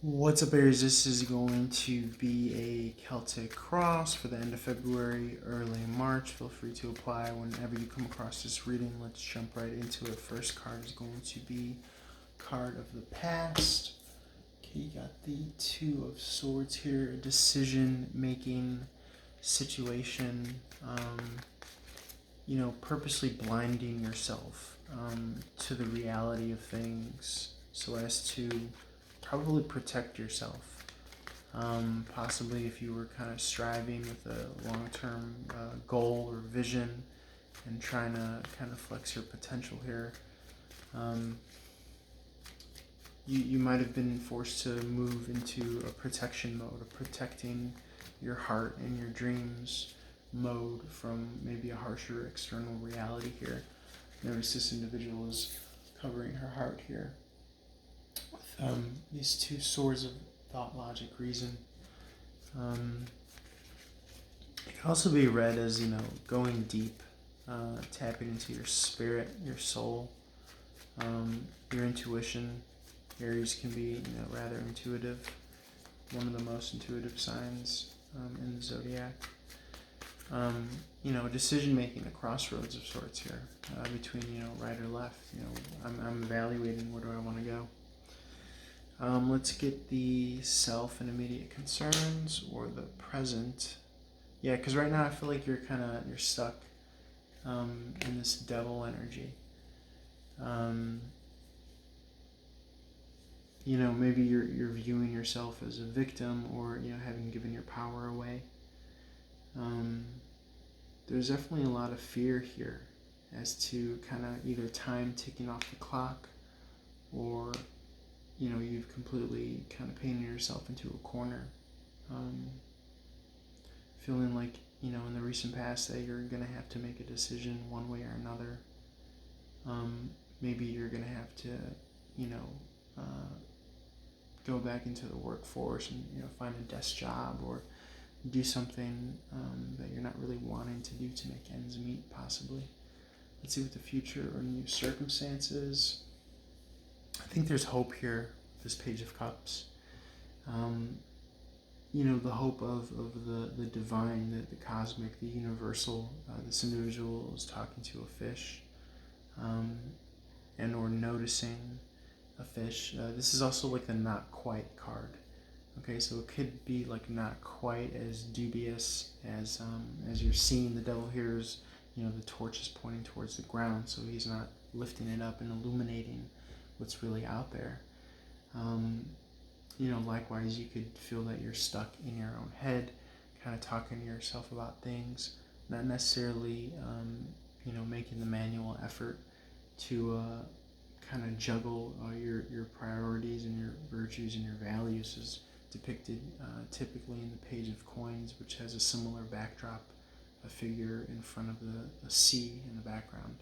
What's up, Aries? This is going to be a Celtic cross for the end of February, early March. Feel free to apply whenever you come across this reading. Let's jump right into it. First card is going to be card of the past. Okay, you got the Two of Swords here, a decision-making situation. Purposely blinding yourself to the reality of things so as to probably protect yourself. Possibly if you were kind of striving with a long-term goal or vision and trying to kind of flex your potential here, you might have been forced to move into a protection mode, of protecting your heart and your dreams mode from maybe a harsher external reality here. Notice this individual is covering her heart here with these two swords of thought, logic, reason. It can also be read as, going deep, tapping into your spirit, your soul, your intuition. Aries can be, rather intuitive, one of the most intuitive signs in the zodiac. Decision making, a crossroads of sorts here, between, right or left. I'm evaluating where do I want to go. Let's get the self and immediate concerns or the present. Yeah, because right now I feel like you're stuck in this devil energy. Maybe you're viewing yourself as a victim or, having given your power away. There's definitely a lot of fear here as to kind of either time ticking off the clock or, you've completely kind of painted yourself into a corner. Feeling like, in the recent past that you're going to have to make a decision one way or another. Maybe you're going to have to, go back into the workforce and, find a desk job or do something that you're not really wanting to do to make ends meet, possibly. Let's see what the future or new circumstances. I think there's hope here, this Page of Cups. The hope of the divine, the cosmic, the universal. This individual is talking to a fish and or noticing a fish. This is also like the not quite card. Okay, so it could be like not quite as dubious as you're seeing. The devil here is, the torch is pointing towards the ground, so he's not lifting it up and illuminating what's really out there. Likewise, you could feel that you're stuck in your own head, kind of talking to yourself about things, not necessarily, making the manual effort to kind of juggle your priorities and your virtues and your values is depicted typically in the Page of Coins, which has a similar backdrop, a figure in front of the sea in the background.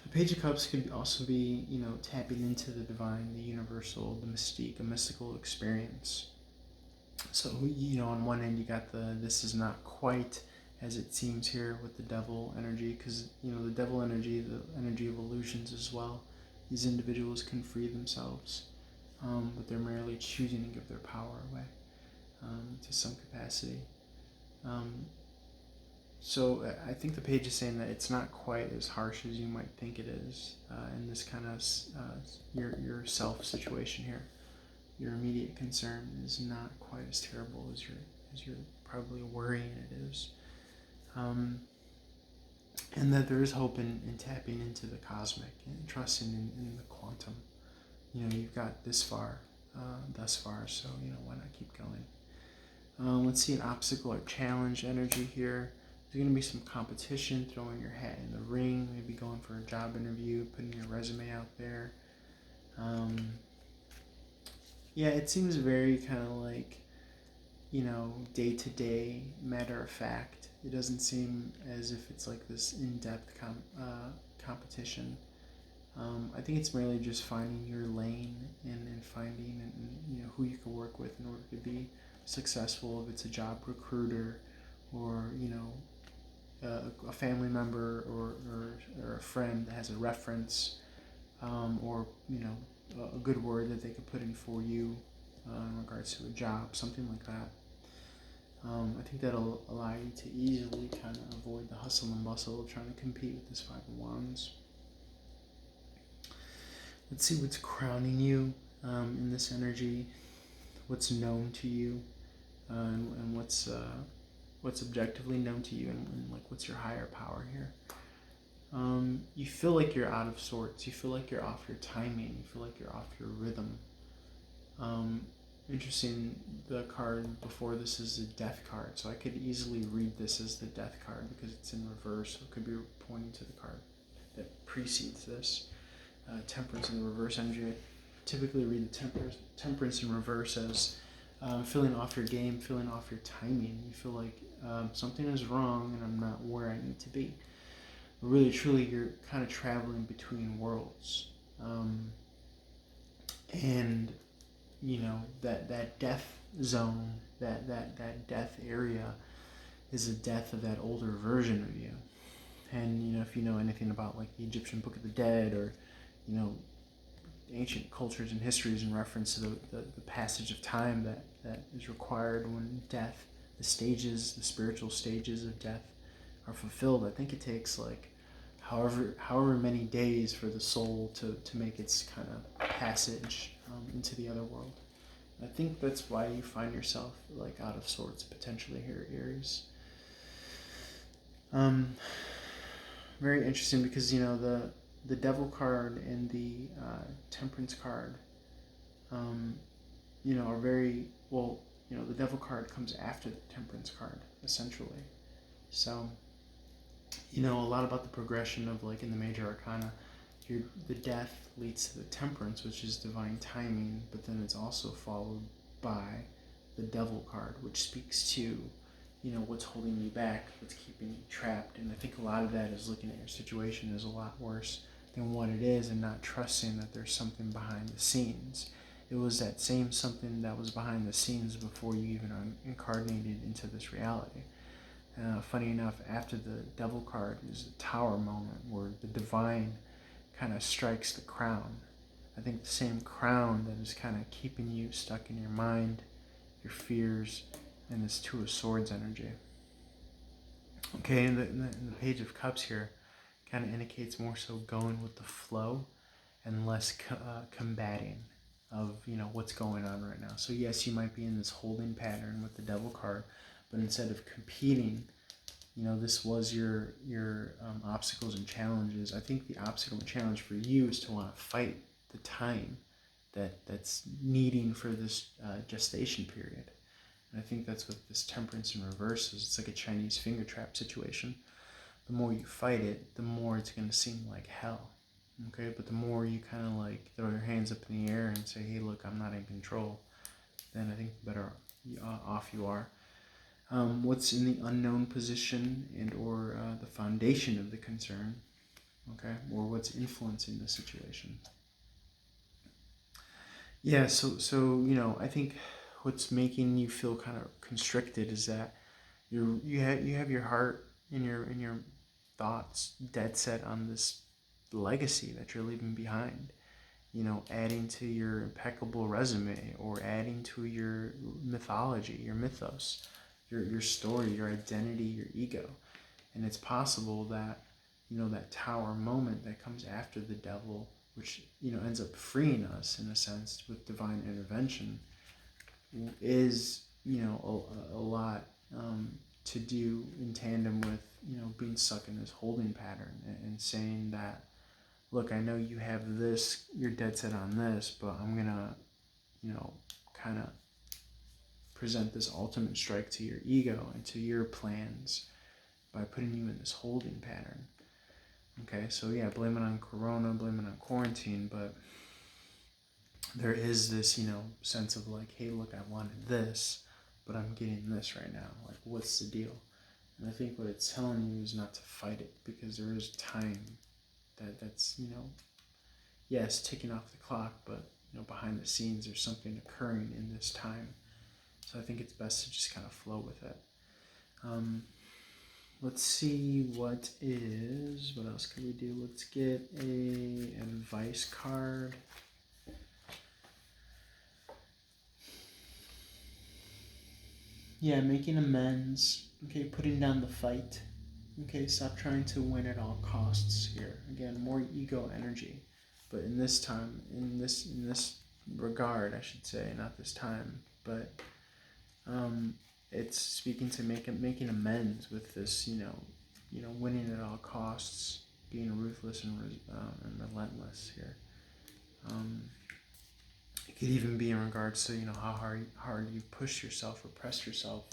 The Page of Cups could also be, tapping into the divine, the universal, the mystique, a mystical experience. So, on one end you got this is not quite as it seems here with the devil energy, because, the devil energy, the energy of illusions as well. These individuals can free themselves, but they're merely choosing to give their power away to some capacity. So I think the page is saying that it's not quite as harsh as you might think it is in this kind of your self situation here. Your immediate concern is not quite as terrible as you're probably worrying it is, and that there is hope in tapping into the cosmic and trusting in the quantum. You've got thus far, so why not keep going? Let's see an obstacle or challenge energy here. There's going to be some competition, throwing your hat in the ring, maybe going for a job interview, putting your resume out there. Yeah, it seems very kind of like, day-to-day, matter-of-fact. It doesn't seem as if it's like this in-depth competition. I think it's merely just finding your lane and finding who you can work with in order to be successful. If it's a job recruiter or a family member or a friend that has a reference, or a good word that they could put in for you in regards to a job, something like that. I think that'll allow you to easily kind of avoid the hustle and bustle of trying to compete with this Five of Wands. Let's see what's crowning you in this energy, what's known to you, and what's objectively known to you, and like what's your higher power here. You feel like you're out of sorts. You feel like you're off your timing. You feel like you're off your rhythm. Interesting, the card before this is the Death card, so I could easily read this as the Death card because it's in reverse, so it could be pointing to the card that precedes this. Temperance in the reverse energy. I typically read the Temperance in reverse as feeling off your game, feeling off your timing. You feel like something is wrong and I'm not where I need to be. But really, truly, you're kind of traveling between worlds. And you know, that death zone, that death area is a death of that older version of you. And you know, if you know anything about like the Egyptian Book of the Dead, or you know, ancient cultures and histories in reference to the passage of time that is required when death, the spiritual stages of death are fulfilled, I think it takes like however many days for the soul to make its kind of passage into the other world. I think that's why you find yourself like out of sorts potentially here, Aries. Very interesting because you know the Devil card and the Temperance card, you know, are very well. You know, the Devil card comes after the Temperance card essentially. So you know a lot about the progression of like in the major arcana. The Death leads to the Temperance, which is divine timing, but then it's also followed by the Devil card, which speaks to, you know, what's holding you back, what's keeping you trapped. And I think a lot of that is looking at your situation as a lot worse than what it is and not trusting that there's something behind the scenes. It was that same something that was behind the scenes before you even incarnated into this reality. Funny enough, after the Devil card is the Tower moment where the divine kind of strikes the crown. I think the same crown that is kind of keeping you stuck in your mind, your fears, and this Two of Swords energy. Okay, and the Page of Cups here kind of indicates more so going with the flow and less combating of, you know, what's going on right now. So yes, you might be in this holding pattern with the Devil card, but instead of competing, you know, this was your obstacles and challenges. I think the obstacle and challenge for you is to want to fight the time that's needing for this gestation period. And I think that's what this Temperance in reverse is. It's like a Chinese finger trap situation. The more you fight it, the more it's going to seem like hell. Okay, but the more you kind of like throw your hands up in the air and say, hey, look, I'm not in control, then I think the better off you are. What's in the unknown position and or the foundation of the concern, okay, or what's influencing the situation. Yeah, so you know, I think what's making you feel kind of constricted is that you have your heart and your thoughts dead set on this legacy that you're leaving behind. You know, adding to your impeccable resume or adding to your mythology, your mythos, your story, your identity, your ego. And it's possible that, you know, that Tower moment that comes after the Devil, which, you know, ends up freeing us in a sense with divine intervention, is, you know, a lot to do in tandem with, you know, being stuck in this holding pattern and saying that, look, I know you have this, you're dead set on this, but I'm gonna, you know, kind of present this ultimate strike to your ego and to your plans by putting you in this holding pattern. Okay, so yeah, blame it on Corona, blame it on quarantine, but there is this, you know, sense of like, hey, look, I wanted this, but I'm getting this right now. Like, what's the deal? And I think what it's telling you is not to fight it, because there is time that's, you know, yes, ticking off the clock, but, you know, behind the scenes, there's something occurring in this time. So I think it's best to just kind of flow with it. Let's see what else can we do? Let's get a advice card. Yeah, making amends. Okay, putting down the fight. Okay, stop trying to win at all costs here. Again, more ego energy. But in this time, in this regard, I should say, not this time, but um, it's speaking to making amends with this, winning at all costs, being ruthless and relentless here. It could even be in regards to how hard you push yourself or press yourself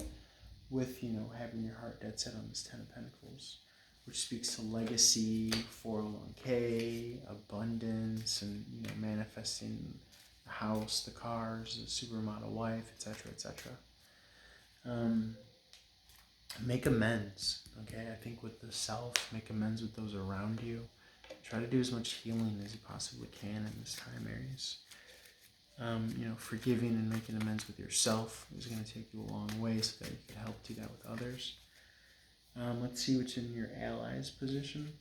with having your heart dead set on this Ten of Pentacles, which speaks to legacy, 401k, abundance, and manifesting the house, the cars, the supermodel wife, etc., etc. Make amends. Okay, I think with the self, make amends with those around you. Try to do as much healing as you possibly can in this time, Aries. Forgiving and making amends with yourself is going to take you a long way so that you can help do that with others. Let's see what's in your allies position.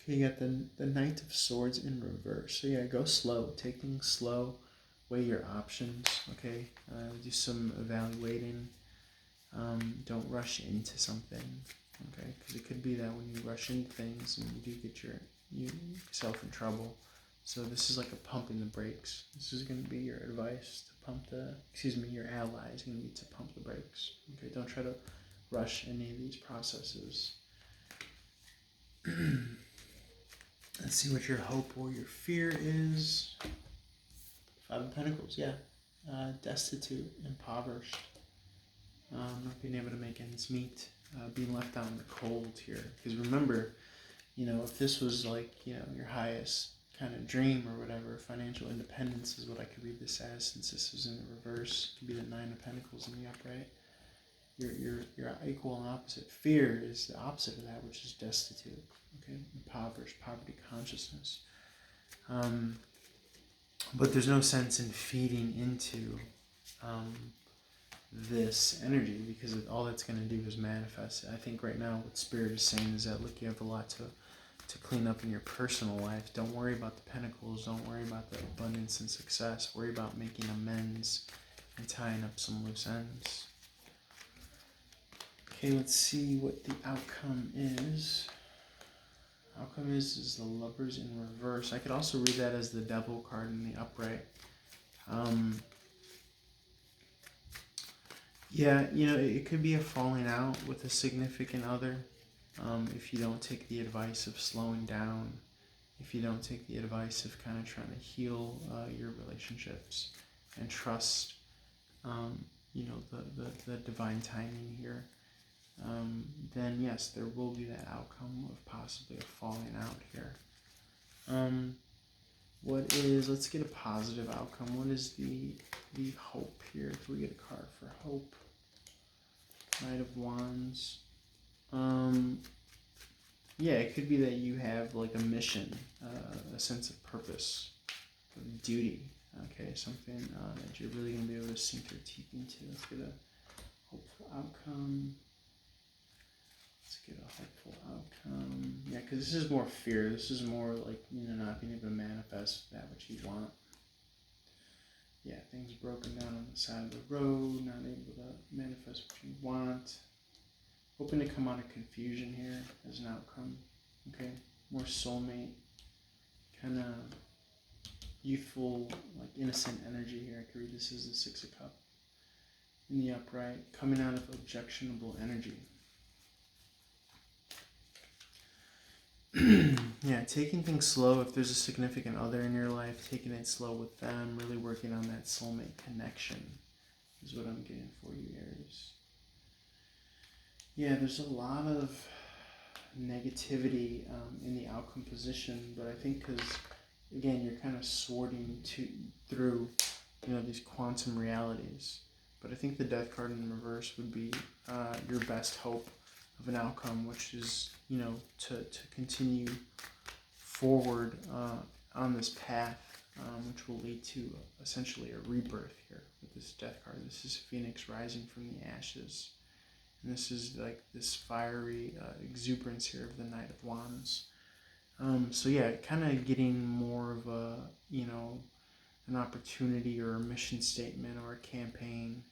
Okay, you got the Knight of Swords in reverse. So yeah, go slow. Take things slow. Weigh your options. Okay, do some evaluating. Don't rush into something. Okay, because it could be that when you rush into things and you do get yourself in trouble. So this is like a pump in the brakes. This is going to be your advice to your ally is going to be to pump the brakes. Okay, don't try to rush any of these processes. Let's see what your hope or your fear is. Five of Pentacles, yeah. Destitute, impoverished, not being able to make ends meet, being left out in the cold here. Because remember, if this was like, your highest kind of dream or whatever, financial independence is what I could read this as, since this was in the reverse. It could be the Nine of Pentacles in the upright. Your equal and opposite. Fear is the opposite of that, which is destitute. Okay, impoverished, poverty consciousness. But there's no sense in feeding into this energy, because all that's going to do is manifest it. I think right now what Spirit is saying is that, look, you have a lot to clean up in your personal life. Don't worry about the pentacles. Don't worry about the abundance and success. Worry about making amends and tying up some loose ends. Okay, let's see what the outcome is. Outcome is the Lovers in reverse. I could also read that as the Devil card in the upright. Yeah, it could be a falling out with a significant other. If you don't take the advice of slowing down, if you don't take the advice of kind of trying to heal your relationships and trust, the divine timing here, then yes, there will be that outcome of possibly a falling out here. Let's get a positive outcome. What is the hope here? If we get a card for hope. Knight of Wands. Yeah, it could be that you have like a mission, a sense of purpose, of duty. Okay, something that you're really going to be able to sink your teeth into. Let's get a hopeful outcome. Let's get a hopeful outcome. Yeah, because this is more fear. This is more like, not being able to manifest that which you want. Yeah, things broken down on the side of the road, not able to manifest what you want. Hoping to come out of confusion here as an outcome. Okay, more soulmate, kind of youthful, like innocent energy here. I could read this as the Six of Cups in the upright, coming out of objectionable energy. Yeah, taking things slow. If there's a significant other in your life, taking it slow with them, really working on that soulmate connection is what I'm getting for you, Aries. Yeah, there's a lot of negativity in the outcome position, but I think because, again, you're kind of sorting through, these quantum realities. But I think the Death card in reverse would be your best hope of an outcome, which is, to continue forward on this path, which will lead to essentially a rebirth here with this Death card. This is Phoenix rising from the ashes. And this is like this fiery exuberance here of the Knight of Wands. So yeah, kind of getting more of a, an opportunity or a mission statement or a campaign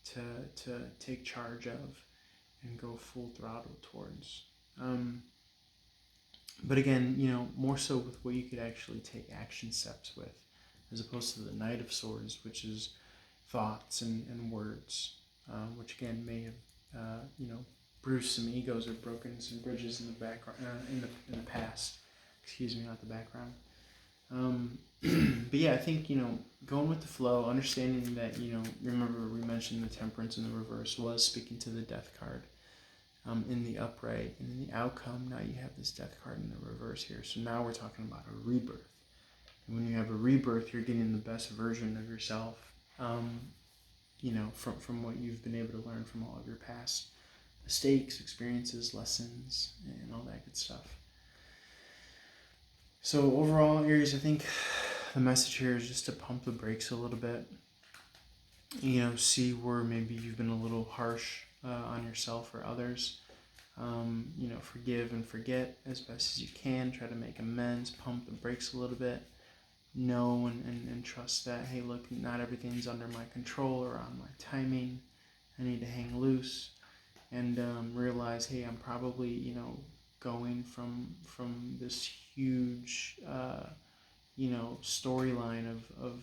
to take charge of and go full throttle towards. But again, more so with what you could actually take action steps with, as opposed to the Knight of Swords, which is thoughts and words, which again may have, bruised some egos or broken some bridges in the background, in the past. Excuse me, not the background. But yeah, I think, going with the flow, understanding that, remember we mentioned the Temperance in the reverse was speaking to the Death card in the upright, and in the outcome, now you have this Death card in the reverse here. So now we're talking about a rebirth. And when you have a rebirth, you're getting the best version of yourself, from what you've been able to learn from all of your past mistakes, experiences, lessons, and all that good stuff. So overall, Aries, I think the message here is just to pump the brakes a little bit. See where maybe you've been a little harsh on yourself or others. Forgive and forget as best as you can. Try to make amends. Pump the brakes a little bit. Know and trust that, hey, look, not everything's under my control or on my timing. I need to hang loose and realize, hey, I'm probably, going from this huge, storyline of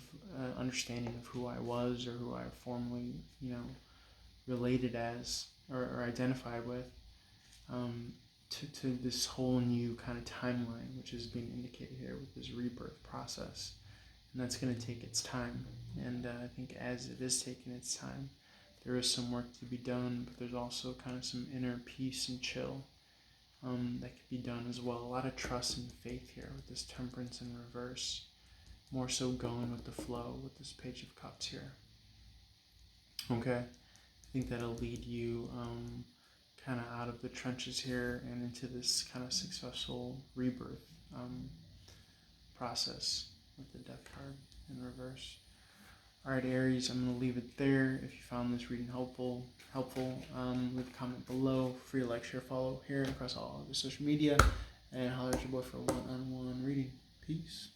understanding of who I was or who I formerly, related as or identified with, to this whole new kind of timeline, which is being indicated here with this rebirth process. And that's going to take its time. And I think as it is taking its time, there is some work to be done, but there's also kind of some inner peace and chill that could be done as well. A lot of trust and faith here with this Temperance in reverse. More so going with the flow with this Page of Cups here. Okay, I think that'll lead you kind of out of the trenches here and into this kind of successful rebirth process with the Death card in reverse. Alright, Aries, I'm going to leave it there. If you found this reading helpful, leave a comment below. Free to like, share, follow here across all of the social media, and holler at your boy for a one-on-one reading. Peace.